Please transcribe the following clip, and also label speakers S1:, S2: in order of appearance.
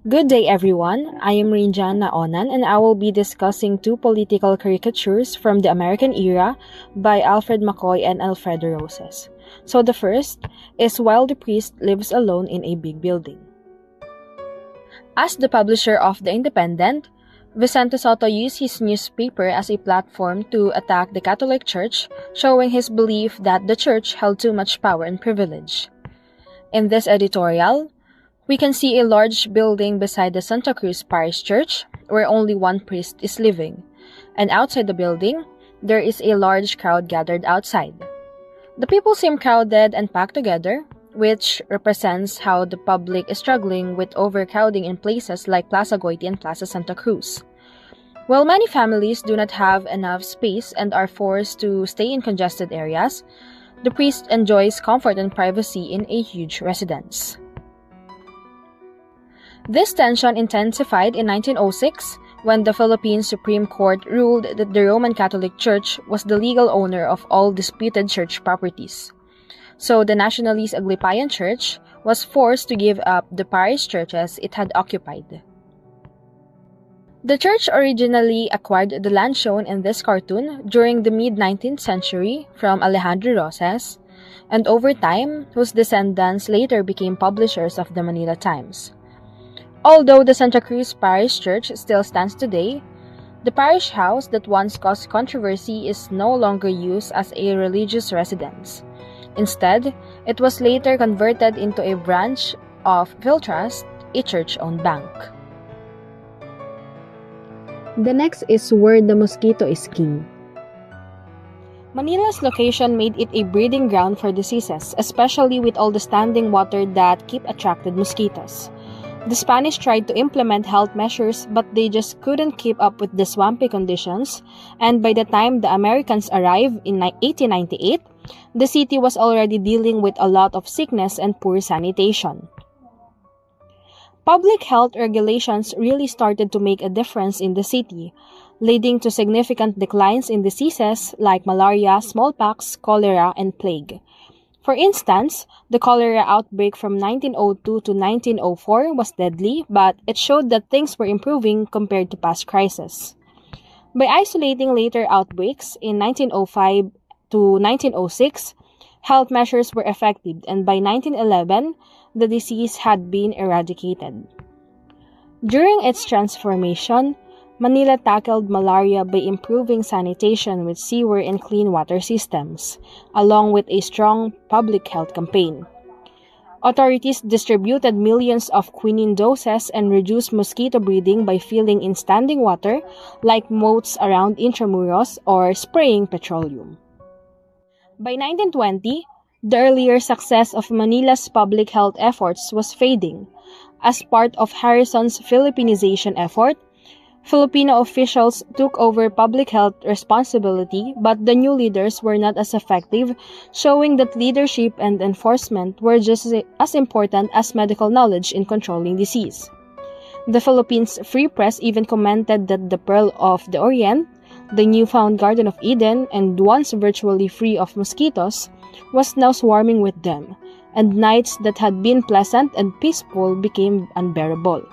S1: Good day, everyone. I am Rinjan Naonan, and I will be discussing two political caricatures from the American era by Alfred McCoy and Alfredo Roses. So the first is While the Priest Lives Alone in a Big Building. As the publisher of The Independent, Vicente Soto used his newspaper as a platform to attack the Catholic Church, showing his belief that the Church held too much power and privilege. In this editorial, we can see a large building beside the Santa Cruz Parish Church where only one priest is living, and outside the building, there is a large crowd gathered outside. The people seem crowded and packed together, which represents how the public is struggling with overcrowding in places like Plaza Goiti and Plaza Santa Cruz. While many families do not have enough space and are forced to stay in congested areas, the priest enjoys comfort and privacy in a huge residence. This tension intensified in 1906 when the Philippine Supreme Court ruled that the Roman Catholic Church was the legal owner of all disputed church properties. So the Nationalist Aglipayan Church was forced to give up the parish churches it had occupied. The church originally acquired the land shown in this cartoon during the mid-19th century from Alejandro Roses, and over time, whose descendants later became publishers of the Manila Times. Although the Santa Cruz Parish Church still stands today, the parish house that once caused controversy is no longer used as a religious residence. Instead, it was later converted into a branch of Philtrust, a church-owned bank.
S2: The next is Where the Mosquito is King.
S1: Manila's location made it a breeding ground for diseases, especially with all the standing water that keep attracted mosquitoes. The Spanish tried to implement health measures, but they just couldn't keep up with the swampy conditions, and by the time the Americans arrived in 1898, the city was already dealing with a lot of sickness and poor sanitation. Public health regulations really started to make a difference in the city, leading to significant declines in diseases like malaria, smallpox, cholera, and plague. For instance, the cholera outbreak from 1902 to 1904 was deadly, but it showed that things were improving compared to past crises. By isolating later outbreaks in 1905 to 1906, health measures were effective, and by 1911, the disease had been eradicated. During its transformation, Manila tackled malaria by improving sanitation with sewer and clean water systems, along with a strong public health campaign. Authorities distributed millions of quinine doses and reduced mosquito breeding by filling in standing water like moats around intramuros or spraying petroleum. By 1920, the earlier success of Manila's public health efforts was fading. As part of Harrison's Philippinization effort, Filipino officials took over public health responsibility, but the new leaders were not as effective, showing that leadership and enforcement were just as important as medical knowledge in controlling disease. The Philippines Free Press even commented that the Pearl of the Orient, the newfound Garden of Eden, and once virtually free of mosquitoes, was now swarming with them, and nights that had been pleasant and peaceful became unbearable.